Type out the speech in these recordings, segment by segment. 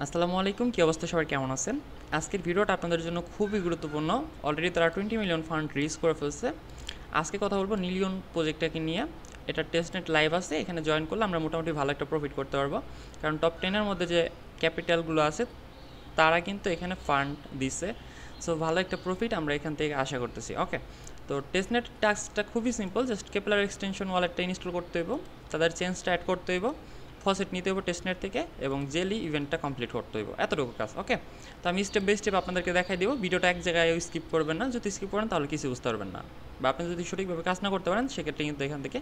আসসালামু আলাইকুম, কি অবস্থা, সবাই কেমন আছেন? আজকের ভিডিওটা আপনাদের জন্য খুবই গুরুত্বপূর্ণ। অলরেডি তারা 20 মিলিয়ন ফান্ড রিজ করে ফেলছে। আজকে কথা বলবো নিলিয়ন প্রজেক্টটাকে নিয়ে। এটা টেস্টনেট লাইভ আছে, এখানে জয়েন করলে আমরা মোটামুটি ভালো একটা প্রফিট করতে পারবো। কারণ টপ 10-এর মধ্যে যে ক্যাপিটালগুলো আছে তারা কিন্তু এখানে ফান্ড দিছে। সো ভালো একটা প্রফিট আমরা এখান থেকে আশা করতেছি। ওকে, তো টেস্টনেট টাস্কটা খুবই সিম্পল, জাস্ট কেপলার এক্সটেনশন ওয়ালেটটা ইনস্টল করতে হইব, তাদের চেঞ্জটা অ্যাড করতে হইব, ফসেট নিতে হবে টেস্টনেট থেকে, এবং জেলি ইভেন্টটা কমপ্লিট করতে হইব। এতটুকু কাজ। ওকে, তো আমি স্টেপ বাই স্টেপ আপনাদেরকে দেখাই দেবো। ভিডিওটা এক জায়গায় স্কিপ করবেন না, যদি স্কিপ করেন তাহলে কিছু বুঝতে পারবেন না, বা আপনি যদি সঠিকভাবে কাজ না করতে পারেন সেক্ষেত্রে কিন্তু এখান থেকে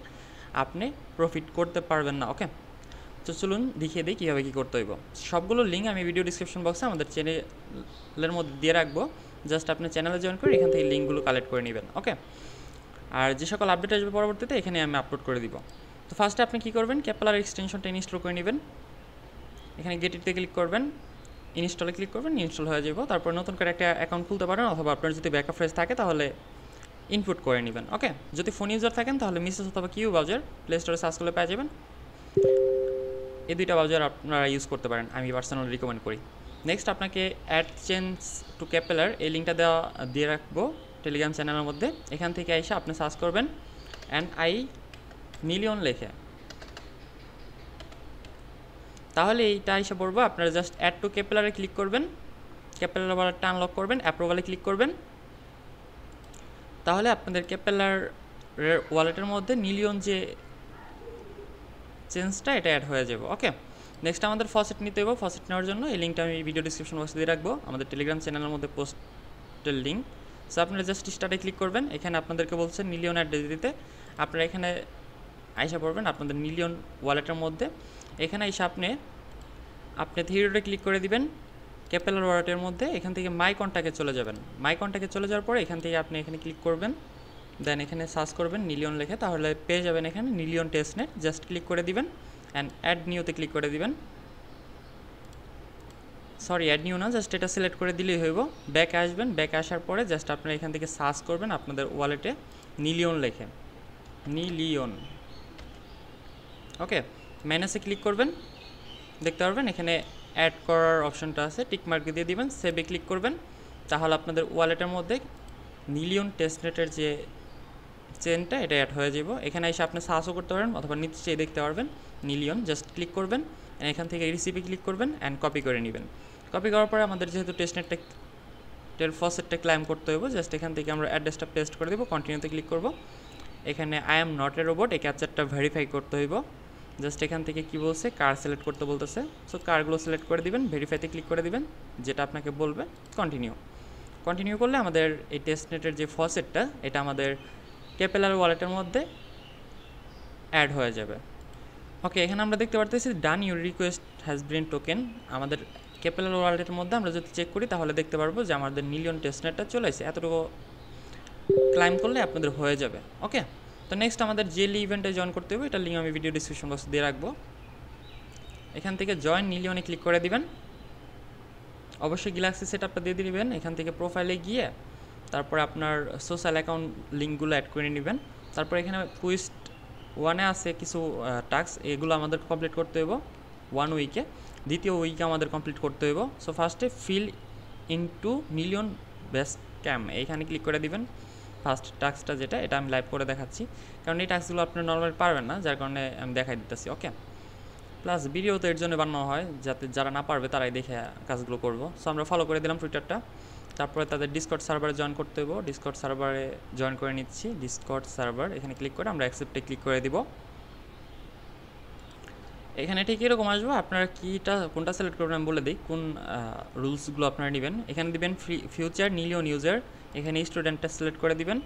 আপনি প্রফিট করতে পারবেন না। ওকে, তো চলুন দেখিয়ে দিই কীভাবে কী করতে হইব। সবগুলো লিঙ্ক আমি ভিডিও ডিসক্রিপশন বক্সে আমাদের চ্যানেলের মধ্যে দিয়ে রাখবো। জাস্ট আপনি চ্যানেলে জয়েন করে এখান থেকে লিঙ্কগুলো কালেক্ট করে নেবেন। ওকে, আর যে সকল আপডেট আসবে পরবর্তীতে এখানে আমি আপলোড করে দিব। তো ফার্স্টে আপনি কী করবেন, কেপলার এক্সটেনশনটা ইনস্টল করে নেবেন। এখানে গেট ইটতে ক্লিক করবেন, ইনস্টলে ক্লিক করবেন, ইনস্টল হয়ে যাব। তারপর নতুন করে একটা অ্যাকাউন্ট খুলতে পারেন, অথবা আপনার যদি ব্যাকআপ ফ্রেজ থাকে তাহলে ইনপুট করে নেবেন। ওকে, যদি ফোন ইউজার থাকেন তাহলে মিসেস অথবা কিউ ব্রাউজার প্লে স্টোরে সার্চ করলে পেয়ে যাবেন। এই দুইটা ব্রাউজার আপনারা ইউজ করতে পারেন, আমি পার্সোনালি রিকমেন্ড করি। নেক্সট আপনাকে অ্যাড চেঞ্জ টু কেপলার, এই লিঙ্কটা দিয়ে রাখবো টেলিগ্রাম চ্যানেলের মধ্যে। এখান থেকে এসে আপনি সার্চ করবেন NI মিলিয়ন লেখে, তাহলে এইটা এসে পড়বো। আপনারা জাস্ট অ্যাড টু কেপলারে ক্লিক করবেন, কেপলার ওয়ালেটটা আনলক করবেন, অ্যাপ্রুভালে ক্লিক করবেন, তাহলে আপনাদের কেপলার ওয়ালেটের মধ্যে মিলিয়ন যে চেঞ্জটা এটা অ্যাড হয়ে যাবে। ওকে, নেক্সট আমাদের ফসেট নিতে হবে। ফসেট নেওয়ার জন্য এই লিঙ্কটা আমি ভিডিও ডিসক্রিপশন বক্সে দিয়ে রাখবো, আমাদের টেলিগ্রাম চ্যানেলের মধ্যে পোস্টের লিঙ্ক। সো আপনারা জাস্ট স্টার্টে ক্লিক করবেন, এখানে আপনাদেরকে বলছে মিলিয়ন অ্যাড্রেস দিতে। আপনারা এখানে আইসা পড়বেন আপনাদের মিলিয়ন ওয়ালেটের মধ্যে। এখানে এসে আপনি থ্রি ডটে ক্লিক করে দিবেন কেপলার ওয়ালেটের মধ্যে। এখান থেকে মাই কন্ট্যাক্টে চলে যাবেন। মাই কন্ট্যাক্টে চলে যাওয়ার পরে এখান থেকে আপনি এখানে ক্লিক করবেন, দেন এখানে সার্চ করবেন নিলিয়ন লেখে, তাহলে পেয়ে যাবেন এখানে নিলিয়ন টেস্টনেট। জাস্ট ক্লিক করে দিবেন অ্যান্ড অ্যাড নিউতে ক্লিক করে দিবেন। সরি, অ্যাড নিউ না, জাস্ট এটা সিলেক্ট করে দিলেই হইব। ব্যাকে আসবেন, ব্যাকে আসার পরে জাস্ট আপনারা এখান থেকে সার্চ করবেন আপনাদের ওয়ালেটে নিলিয়ন লেখে, নিলিয়ন। ওকে, ম্যানেজে ক্লিক করবেন, দেখতে পারবেন এখানে অ্যাড করার অপশনটা আছে, টিক মার্ক দিয়ে দিবেন, সেভে ক্লিক করবেন, তাহলে আপনাদের ওয়ালেটের মধ্যে নিলিয়ন টেস্টনেটের যে চেনটা এটা অ্যাড হয়ে যাব। এখানে এসে আপনি সার্চও করতে পারেন, অথবা নিচে দেখতে পারবেন নিলিয়ন, জাস্ট ক্লিক করবেন, এখান থেকে রিসিপে ক্লিক করবেন অ্যান্ড কপি করে নেবেন। কপি করার পরে আমাদের যেহেতু টেস্টনেটটা ফসেটটা ক্লাইম করতে হবে, জাস্ট এখান থেকে আমরা অ্যাড্রেসটা পেস্ট করে দেবো, কন্টিনিউতে ক্লিক করব। এখানে I am not a robot, এই ক্যাপচারটা ভেরিফাই করতে হইব। জাস্ট এখান থেকে কি বলছে, কার সিলেক্ট করতে বলতেছে। সো কারগুলো সিলেক্ট করে দিবেন, ভেরিফাইতে ক্লিক করে দিবেন, যেটা আপনাকে বলবে কন্টিনিউ। কন্টিনিউ করলে আমাদের এই টেস্টনেটের যে ফসেটটা এটা আমাদের কেপলার ওয়ালেটের মধ্যে অ্যাড হয়ে যাবে। ওকে, এখানে আমরা দেখতে পারতেছি ডান your request has been token. আমাদের কেপলার ওয়ালেটের মধ্যে আমরা যদি চেক করি তাহলে দেখতে পারবো যে আমাদের মিলিয়ন টেস্টনেটটা চলে আসে। এতটুকু ক্লাইম করলে আপনাদের হয়ে যাবে। ওকে, তো নেক্সট আমাদের জেলি ইভেন্টে জয়েন করতে হবে, এটা লিঙ্ক আমি ভিডিও ডিসক্রিপশন বক্সে দিয়ে রাখবো। এখান থেকে জয়েন মিলিয়নে ক্লিক করে দিবেন। অবশ্যই গ্যালাক্সি সেটআপটা দিয়ে দিবেন। এখান থেকে প্রোফাইলে গিয়ে তারপরে আপনার সোশ্যাল অ্যাকাউন্ট লিঙ্কগুলো অ্যাড করে নেবেন। তারপর এখানে কুইস্ট 1-এ আছে কিছু টাস্ক, এগুলো আমাদের কমপ্লিট করতে হইব 1 উইকে। দ্বিতীয় উইকে আমাদের কমপ্লিট করতে হইব। সো ফার্স্টে ফিল ইনটু মিলিয়ন বেস ক্যাম, এইখানে ক্লিক করে দিবেন। ফার্স্ট টাস্কটা যেটা, এটা আমি লাইভ করে দেখাচ্ছি, কারণ এই টাস্কগুলো আপনি নর্মালি পারবেন না, যার কারণে আমি দেখাই দিতেছি। ওকে, প্লাস ভিডিও তো এর জন্য বানানো হয় যাতে যারা না পারবে তারাই দেখে কাজগুলো করবো। সো আমরা ফলো করে দিলাম টুইটারটা। তারপরে তাদের ডিসকর্ড সার্ভারে জয়েন করতে হইব। ডিসকর্ড সার্ভারে জয়েন করে নিচ্ছি। ডিসকর্ড সার্ভার এখানে ক্লিক করে আমরা অ্যাকসেপ্টে ক্লিক করে দিব। এখানে ঠিক এরকম আসবো, আপনারা কোনটা সিলেক্ট করবেন আমি বলে দিই কোন রুলসগুলো আপনারা নেবেন। এখানে দিবেন ফিউচার নিলিয়ন ইউজার, এখানে স্টুডেন্টটা সিলেক্ট করে দিবেন,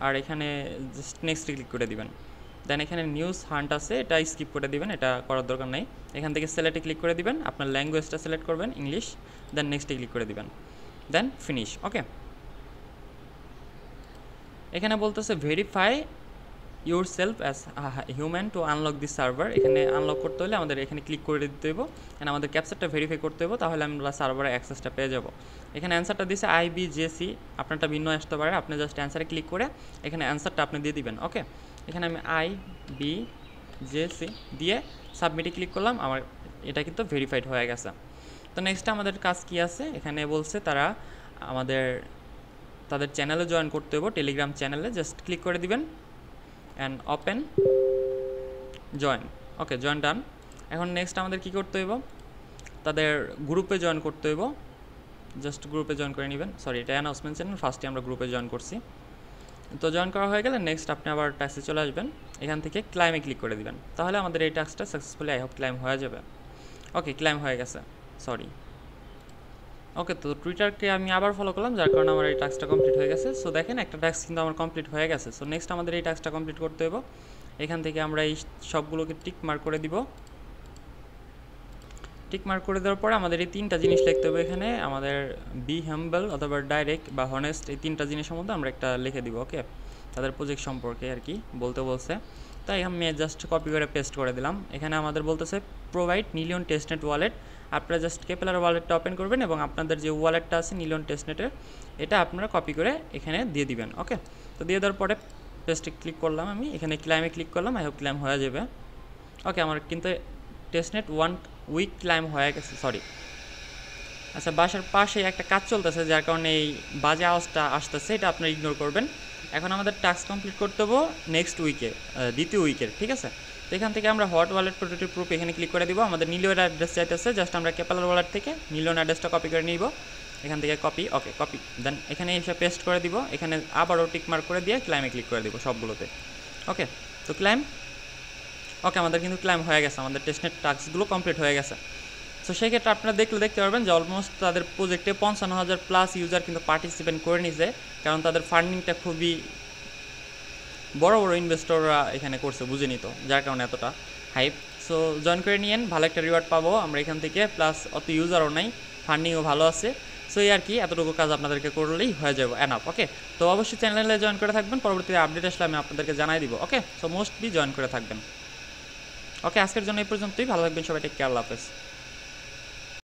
আর এখানে জাস্ট নেক্সটে ক্লিক করে দিবেন। দেন এখানে নিউজ হান্ট আছে, এটা স্কিপ করে দিবেন, এটা করার দরকার নাই। এখান থেকে সিলেক্টে ক্লিক করে দিবেন, আপনার ল্যাঙ্গুয়েজটা সিলেক্ট করবেন ইংলিশ, দেন নেক্সটে ক্লিক করে দিবেন, দেন ফিনিশ। ওকে, এখানে বলতেছে verify your self as human two unlock this server. এখানে আনলক করতে হলে আমাদের এখানে ক্লিক করে দিতে হইব, অ্যান্ড আমাদের ক্যাপচারটা ভেরিফাই করতে হইব, তাহলে আমরা সার্ভারে অ্যাক্সেসটা পেয়ে যাব। এখানে অ্যান্সারটা দিয়েছে IBJC, আপনারটা ভিন্ন আসতে পারে। আপনি জাস্ট অ্যান্সারে ক্লিক করে এখানে অ্যান্সারটা আপনি দিয়ে দিবেন। ওকে, এখানে আমি IBJC দিয়ে সাবমিটে ক্লিক করলাম, আমার এটা কিন্তু ভেরিফাইড হয়ে গেছে। তো নেক্সট আমাদের কাজ কি আছে, এখানে বলছে তারা তাদের চ্যানেলে জয়েন করতে হবে, টেলিগ্রাম চ্যানেলে জাস্ট ক্লিক করে দিবেন and open join. Okay, join done. এখন নেক্সট আমাদের কি করতে হইব, তাদের গ্রুপে জয়েন করতে হইব, জাস্ট গ্রুপে জয়েন করে নেবেন। সরি, এটা অ্যানাউন্সমেন্ট চ্যানেল, ফার্স্টে আমরা গ্রুপে জয়েন করছি। তো জয়েন করা হয়ে গেলে নেক্সট আপনি আবার টাস্কে চলে আসবেন, এখান থেকে ক্লাইমে ক্লিক করে দিবেন, তাহলে আমাদের এই টাস্কটা সাকসেসফুলি আই হোপ ক্লাইম হয়ে যাবে। ওকে, ক্লাইম হয়ে গেছে, সরি। ওকে, তো টুইটারকে আমি আবার ফলো করলাম, যার কারণে আমার এই টাস্কটা কমপ্লিট হয়ে গেছে। সো দেখেন একটা টাস্ক কিন্তু আমার কমপ্লিট হয়ে গেছে। সো নেক্সট আমাদের এই টাস্কটা কমপ্লিট করতে হবে, এখান থেকে আমরা এই সবগুলোকে টিক মার্ক করে দিব। টিক মার্ক করে দেওয়ার পরে আমাদের এই 3টা জিনিস লিখতে হবে এখানে, আমাদের বি হাম্বল অথবা ডাইরেক্ট বা হনেস্ট, এই 3টা জিনিসের মধ্যে আমরা একটা লিখে দিব। ওকে, তাদের প্রজেক্ট সম্পর্কে আর কি বলতে বলছে, তাই আমি জাস্ট কপি করে পেস্ট করে দিলাম। এখানে আমাদের বলতেছে প্রোভাইড নিলিয়ন টেস্টনেট ওয়ালেট, আপনারা জাস্ট কেপলার ওয়ালেটটা ওপেন করবেন এবং আপনাদের যে ওয়ালেটটা আছে নিলিয়ন টেস্টনেটের, এটা আপনারা কপি করে এখানে দিয়ে দিবেন। ওকে, তো দিয়ে দেওয়ার পরে পেস্টে ক্লিক করলাম, আমি এখানে ক্লাইমে ক্লিক করলাম, আই হোপ ক্লাইম হয়ে যাবে। ওকে, আমার কিন্তু টেস্টনেট 1 উইক ক্লাইম হয়ে গেছে। সরি, আচ্ছা, বাসার পাশে একটা কাজ চলতেছে, যার কারণে এই বাজে আওয়াজটা আসতেছে, এটা আপনারা ইগনোর করবেন। এখন আমাদের টাস্ক কমপ্লিট করতে হবে নেক্সট উইকে, দ্বিতীয় উইকের, ঠিক আছে। তো এখান থেকে আমরা হট ওয়ালেট প্রোটোটাইপ প্রুফ এখানে ক্লিক করে দিব। আমাদের নিলিয়ন অ্যাড্রেস চাইতেছে, জাস্ট আমরা কেপলার ওয়ালেট থেকে নিলিয়ন অ্যাড্রেসটা কপি করে নিব, এখান থেকে কপি। ওকে, কপি, দেন এখানে এসে পেস্ট করে দিব, এখানে আবারও টিক মার্ক করে দিয়ে ক্লাইমে ক্লিক করে দিব সবগুলোতে। ওকে, তো ক্লাইম, ওকে, আমাদের কিন্তু ক্লাইম হয়ে গেছে, আমাদের টেস্টনেট টাস্কগুলো কমপ্লিট হয়ে গেছে। সো সেক্ষেত্রে আপনারা দেখতে পারবেন যে অলমোস্ট তাদের প্রজেক্টে 55,000 প্লাস ইউজার কিন্তু পার্টিসিপেট করে নিছে, কারণ তাদের ফান্ডিংটা খুবই বড় বড় ইনভেস্টররা এখানে করছে, বুঝে নিত, যার কারণে এতটা হাইপ। সো জয়েন করে নিয়েন, ভালো একটা রিওয়ার্ড পাবো আমরা এখান থেকে, প্লাস অত ইউজারও নাই, ফান্ডিংও ভালো আছে। সো এই আর কি, এতটুকু কাজ আপনাদেরকে করলেই হয়ে যাবে এনাফ। ওকে, তো অবশ্যই চ্যানেলে জয়েন করে থাকবেন, পরবর্তীতে আপডেট আসলে আমি আপনাদেরকে জানাই দিব। ওকে, সো মোস্টলি জয়েন করে থাকবেন। ওকে, আজকের জন্য এই পর্যন্তই, ভালো থাকবেন সবাই, টেক কেয়ার, আল্লাহ হাফেজ।